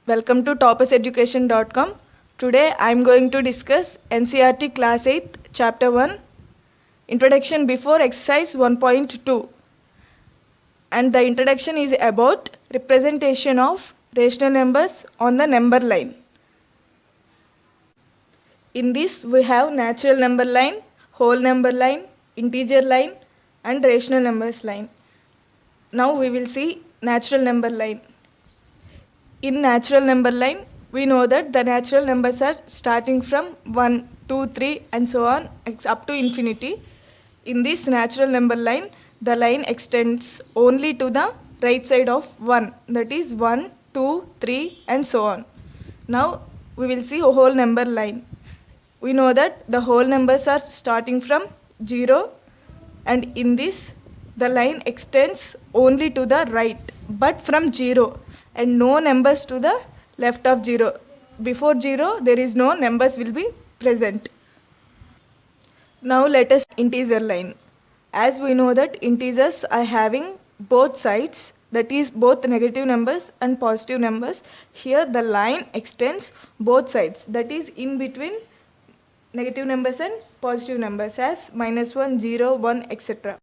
Welcome to topperseducation.com. Today I am going to discuss NCERT Class 8 Chapter 1 Introduction before Exercise 1.2, and the introduction is about representation of rational numbers on the number line. In this we have natural number line, whole number line, integer line and rational numbers line. Now we will see natural number line. In natural number line, we know that the natural numbers are starting from 1, 2, 3 and so on up to infinity. In this natural number line, the line extends only to the right side of 1, that is 1, 2, 3 and so on. Now we will see a whole number line. We know that the whole numbers are starting from 0, and in this the line extends only to the right but from 0, and no numbers to the left of 0. Before 0 there is no numbers will be present. Now let us integer line. As we know that integers are having both sides, that is both negative numbers and positive numbers. Here the line extends both sides, that is in between negative numbers and positive numbers, as -1, 0, 1 etc.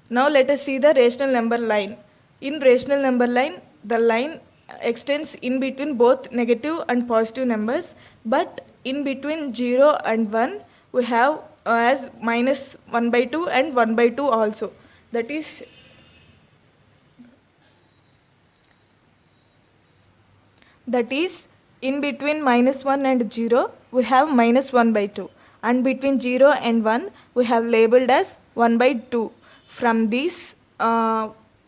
Now let us see the rational number line. In rational number line, the line extends in between both negative and positive numbers, but in between 0 and 1 we have as -1/2 and 1/2 also, that is in between -1 and 0 we have -1/2, and between 0 and 1 we have labeled as 1/2. From this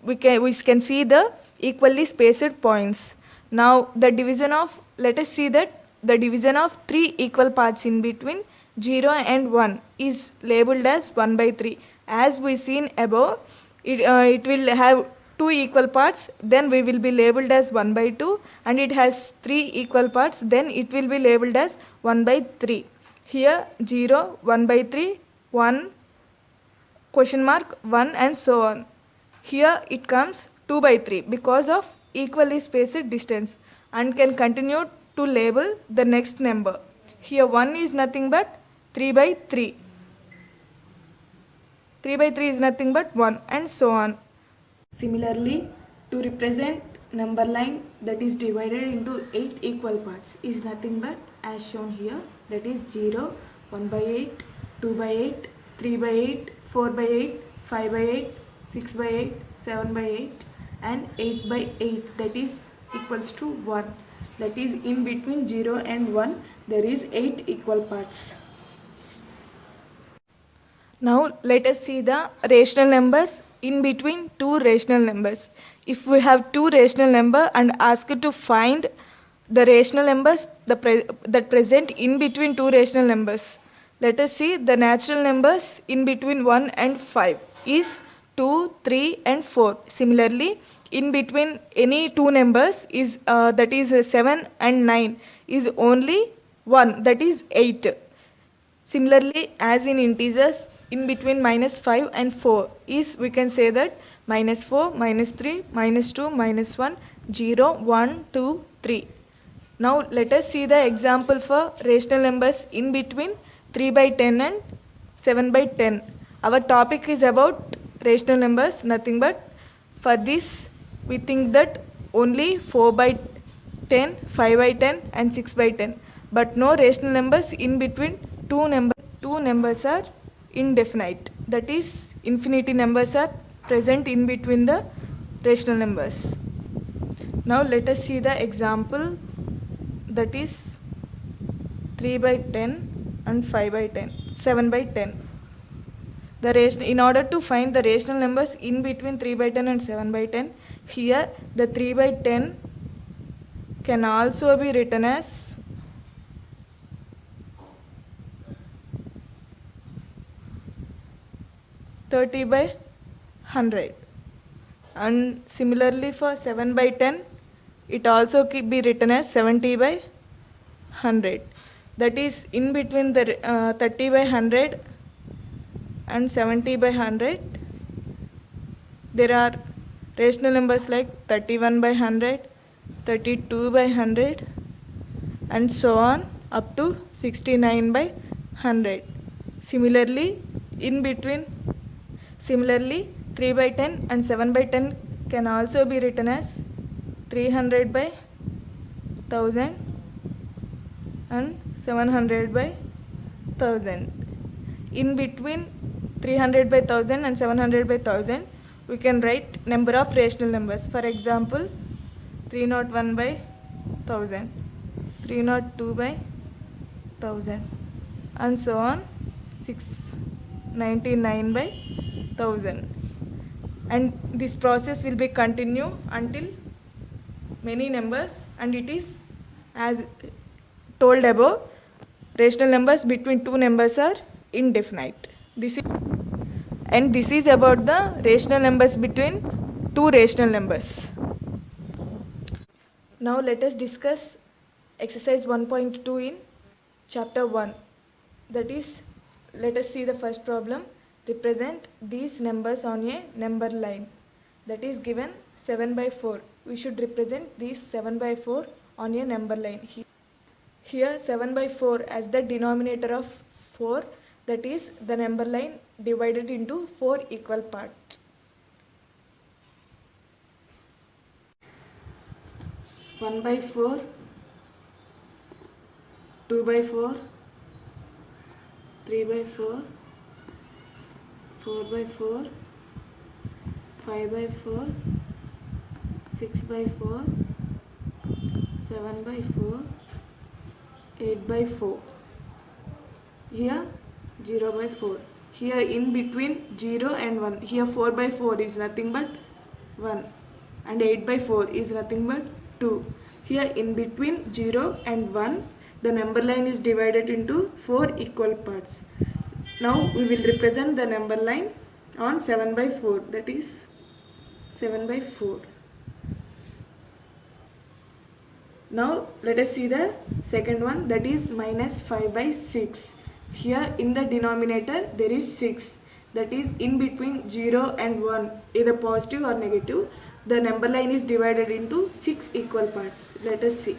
we can see the equally spaced points. Now the division of, let us see that the division of 3 equal parts in between 0 and 1 is labeled as 1/3. As we seen above, it will have 2 equal parts, then we will be labeled as 1/2, and it has 3 equal parts, then it will be labeled as 1/3. Here 0, 1/3, 1, question mark, 1 and so on. Here it comes 2/3 because of equally spaced distance, and can continue to label the next number. Here 1 is nothing but 3/3. 3/3 is nothing but 1 and so on. Similarly, to represent number line that is divided into 8 equal parts is nothing but as shown here, that is 0, 1/8, 2/8, 3/8, 4/8, 5/8, 6/8, 7/8 and 8/8, that is equals to 1. That is in between 0 and 1 there is 8 equal parts. Now let us see the rational numbers in between two rational numbers. If we have two rational numbers and asked to find the rational numbers that present in between two rational numbers, let us see the natural numbers in between 1 and 5 is 2, 3 and 4. Similarly, in between any two numbers is that is 7 and 9 is only 1, that is 8. Similarly, as in integers, in between -5 and 4 is, we can say that -4, -3, -2, -1, 0, 1, 2, 3. Now let us see the example for rational numbers in between 3/10 and 7/10. Our topic is about rational numbers, nothing but for this we think that only 4/10, 5/10 and 6/10, but no rational numbers in between two numbers are indefinite, that is infinity numbers are present in between the rational numbers. Now let us see the example, that is 3/10 and 5/10, 7/10. In order to find the rational numbers in between 3/10 and 7/10, here the 3/10 can also be written as 30/100, and similarly for 7/10 it also can be written as 70/100. That is in between the 30/100 and 70/100 there are rational numbers like 31/100, 32 by 100, and so on up to 69 by 100. Similarly, 3 by 10 and 7 by 10 can also be written as 300 by 1000 and 700 by 1000. In between 300 by 1000 and 700 by 1000, we can write number of rational numbers. For example, 301 by 1000, 302 by 1000, and so on 699 by 1000. And this process will be continue until many numbers, and it is as told above, rational numbers between two numbers are indefinite. This is about the rational numbers between two rational numbers. Now let us discuss exercise 1.2 in chapter 1. That is, let us see the first problem. Represent these numbers on a number line. That is given 7 by 4. We should represent these 7 by 4 on a number line. Here 7 by 4 as the denominator of 4, that is the number line divided into 4 equal parts. 1 by 4, 2 by 4, 3 by 4, 4 by 4, 5 by 4, 6 by 4, 7 by 4, 8 by 4. Here 0 by 4. Here in between 0 and 1. Here 4 by 4 is nothing but 1, and 8 by 4 is nothing but 2. Here in between 0 and 1, the number line is divided into 4 equal parts. Now we will represent the number line on 7 by 4, that is 7 by 4. Now let us see the second one, that is minus 5 by 6. Here in the denominator there is 6, that is in between 0 and 1, either positive or negative. The number line is divided into 6 equal parts. Let us see.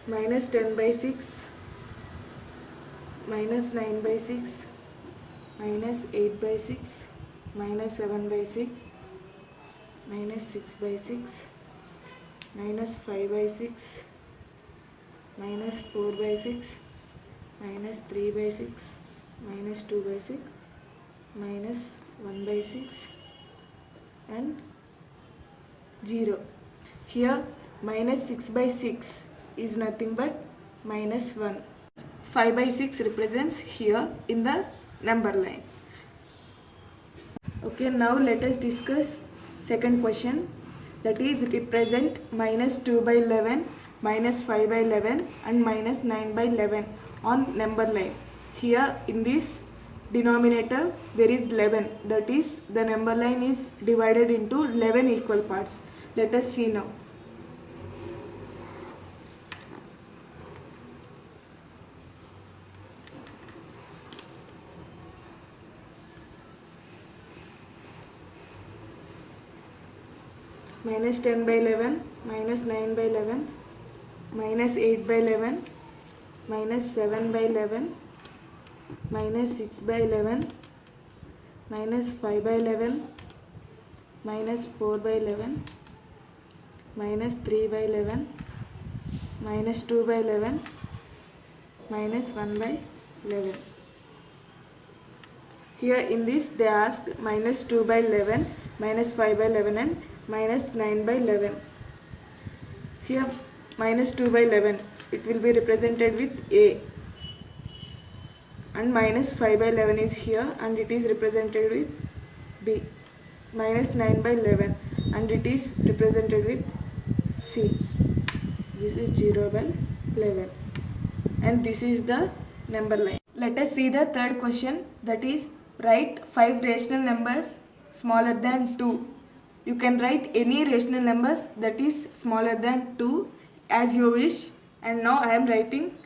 Minus 10 by 6, minus 9 by 6, minus 8 by 6, minus 7 by 6, minus 6 by 6, minus 5 by 6, minus 4 by 6, minus 3 by 6, minus 2 by 6, minus 1 by 6, and 0. Here minus 6 by 6 is nothing but minus 1. 5 by 6 represents here in the number line. Okay, now let us discuss second question, that is represent minus 2 by 11, minus 5 by 11 and minus 9 by 11 on number line. Here in this denominator there is 11, that is the number line is divided into 11 equal parts. Let us see now. Minus 10 by 11, minus 9 by 11, minus 8 by 11, minus 7 by 11, minus 6 by 11, minus 5 by 11, minus 4 by 11, minus 3 by 11, minus 2 by 11, minus 1 by 11. Here in this they asked minus 2 by 11, minus 5 by 11 and minus 9 by 11. Here minus 2 by 11, it will be represented with A, and minus 5 by 11 is here and it is represented with B. Minus 9 by 11 and it is represented with C. This is 0 by 11 and this is the number line. Let us see the third question, that is write 5 rational numbers smaller than 2. You can write any rational numbers that is smaller than 2 as you wish. And now I am writing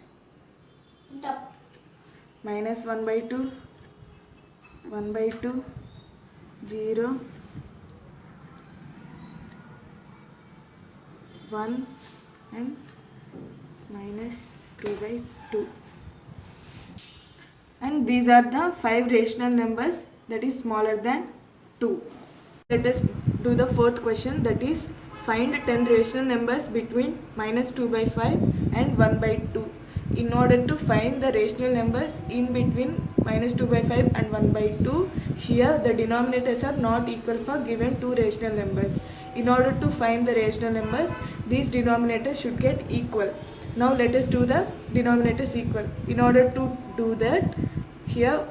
minus 1 by 2, 1 by 2, 0, 1 and minus 2 by 2. And these are the 5 rational numbers that is smaller than 2. Let us do the fourth question, that is find 10 rational numbers between minus 2 by 5 and 1 by 2. In order to find the rational numbers in between minus 2 by 5 and 1 by 2, here the denominators are not equal for given two rational numbers. In order to find the rational numbers, these denominators should get equal. Now let us do the denominators equal. In order to do that, here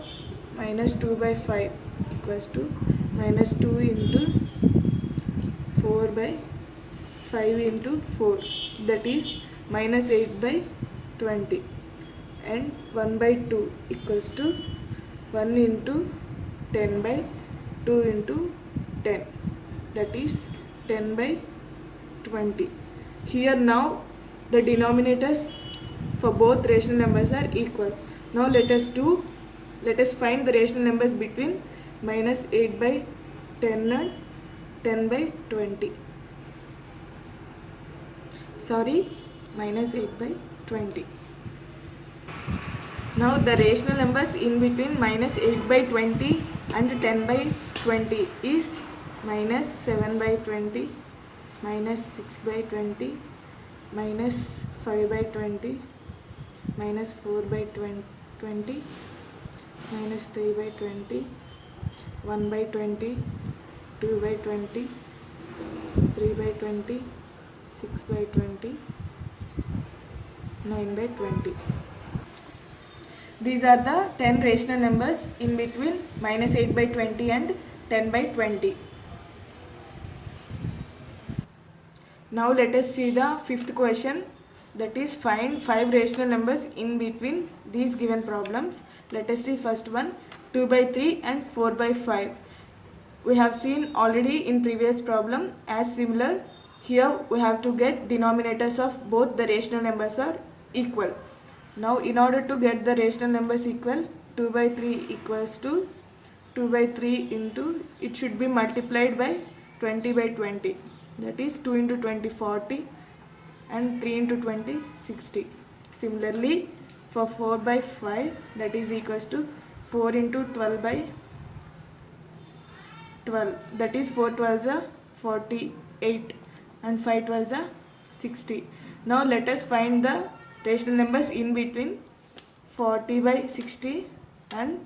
minus 2 by 5 equals to minus 2 into 4 by 5 into 4, that is minus 8 by 20, and 1 by 2 equals to 1 into 10 by 2 into 10, that is 10 by 20. Here now the denominators for both rational numbers are equal. Now let us find the rational numbers between minus 8 by 10 and 10 by 20. Sorry, minus 8 by 20. Now the rational numbers in between minus 8 by 20 and 10 by 20 is minus 7 by 20, minus 6 by 20, minus 5 by 20, minus 4 by 20, minus 3 by 20, 1 by 20, 2 by 20, 3 by 20, 6 by 20, 9 by 20. These are the 10 rational numbers in between minus 8 by 20 and 10 by 20. Now let us see the fifth question, that is find 5 rational numbers in between these given problems. Let us see first one, 2 by 3 and 4 by 5. We have seen already in previous problem as similar. Here we have to get denominators of both the rational numbers are equal. Now in order to get the rational numbers equal, 2 by 3 equals to 2 by 3 into, it should be multiplied by 20 by 20. That is 2 into 20 40 and 3 into 20 60. Similarly for 4 by 5, that is equals to 4 into 12 by 12, that is 4 12s are 48 and 5 12s are 60. Now let us find the rational numbers in between 40 by 60 and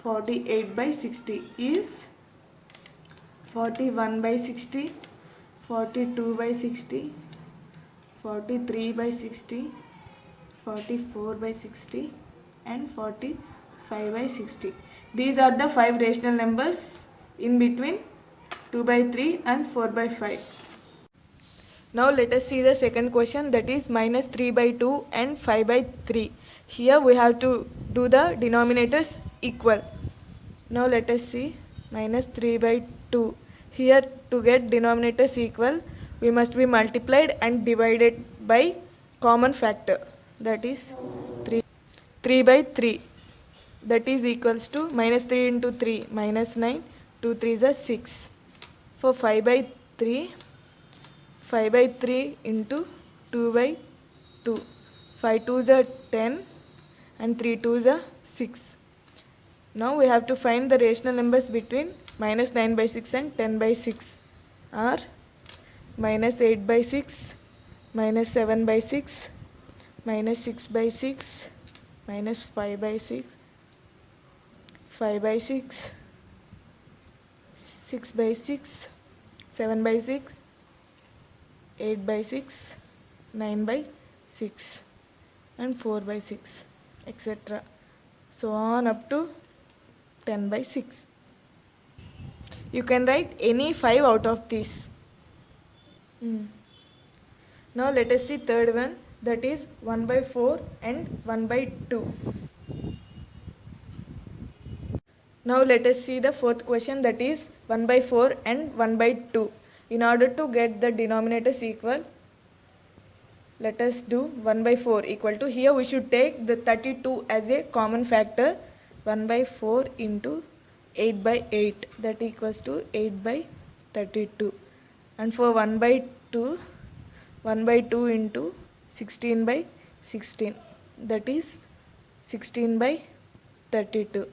48 by 60 is 41 by 60, 42 by 60, 43 by 60, 44 by 60 and 45 by 60. These are the 5 rational numbers in between 2 by 3 and 4 by 5. Now let us see the second question, that is minus 3 by 2 and 5 by 3. Here we have to do the denominators equal. Now let us see minus 3 by 2. Here to get denominators equal, we must be multiplied and divided by common factor, that is 3 by 3, that is equals to minus 3 into 3 minus 9, 2 3s are 6. For 5 by 3, 5 by 3 into 2 by 2, 5 2s are 10 and 3 2s are 6. Now we have to find the rational numbers between minus 9 by 6 and 10 by 6 are minus 8 by 6, minus 7 by 6, minus 6 by 6, minus 5 by 6, 5 by 6, 6 by 6, 7 by 6, 8 by 6, 9 by 6 and 4 by 6, etc. So on up to 10 by 6. You can write any 5 out of these. Now let us see third one, that is 1 by 4 and 1 by 2. Now let us see the fourth question, that is 1 by 4 and 1 by 2. In order to get the denominators equal, let us do 1 by 4 equal to, here we should take the 32 as a common factor, 1 by 4 into 8 by 8, that equals to 8 by 32. And for 1 by 2, 1 by 2 into 16 by 16, that is 16 by 32.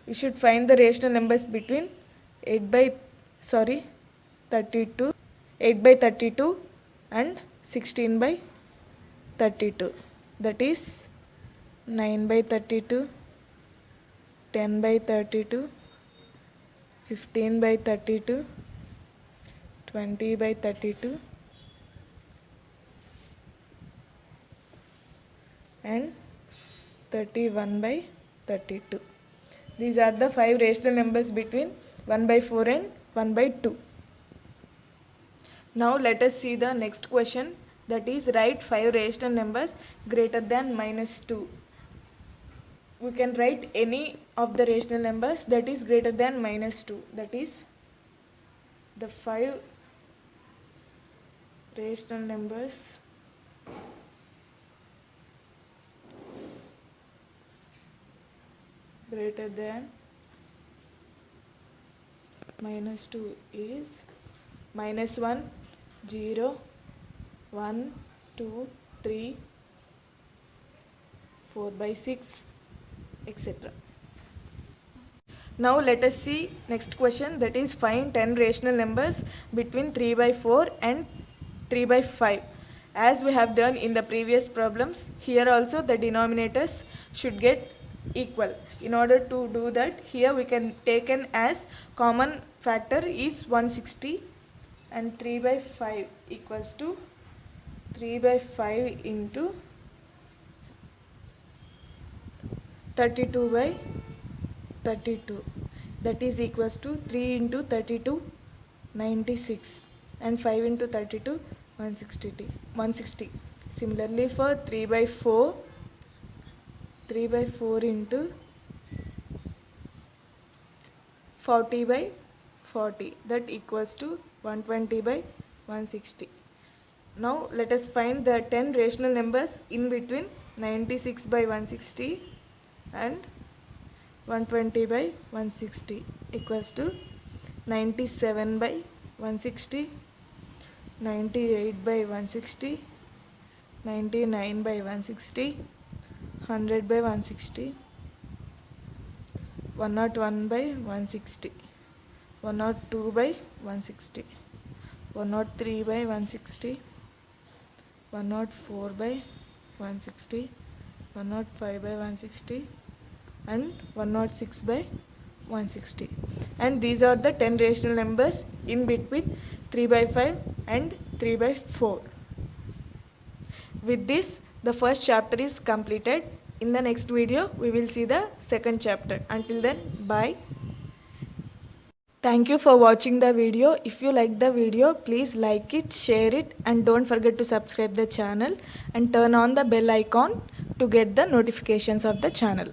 We should find the rational numbers between 8 by 32 and 16 by 32, that is 9 by 32, 10 by 32, 15 by 32, 20 by 32 and 31 by 32. These are the 5 rational numbers between 1 by 4 and 1 by 2. Now let us see the next question, that is write 5 rational numbers greater than -2. We can write any of the rational numbers that is greater than -2. That is the 5 rational numbers greater than -2 is -1, 0, 1, 2, 3, 4 by 6, etc. Now let us see next question, that is find 10 rational numbers between 3 by 4 and 3 by 5. As we have done in the previous problems, here also the denominators should get equal. In order to do that, here we can take an as common factor is 160, and 3 by 5 equals to 3 by 5 into 32 by 32, that is equals to 3 into 32, 96, and 5 into 32, 160. Similarly for 3 by 4 into 40 by 40, that equals to 120 by 160. Now let us find the 10 rational numbers in between 96 by 160 and 120 by 160, equals to 97 by 160, 98 by 160, 99 by 160, 100 by 160, 101 by 160, 102 by 160, 103 by 160, 104 by 160, 105 by 160, and 106 by 160. And these are the 10 rational numbers in between 3 by 5 and 3 by 4. With this, the first chapter is completed. In the next video, we will see the second chapter. Until then, bye. Thank you for watching the video. If you like the video, please like it, share it, and don't forget to subscribe the channel and turn on the bell icon to get the notifications of the channel.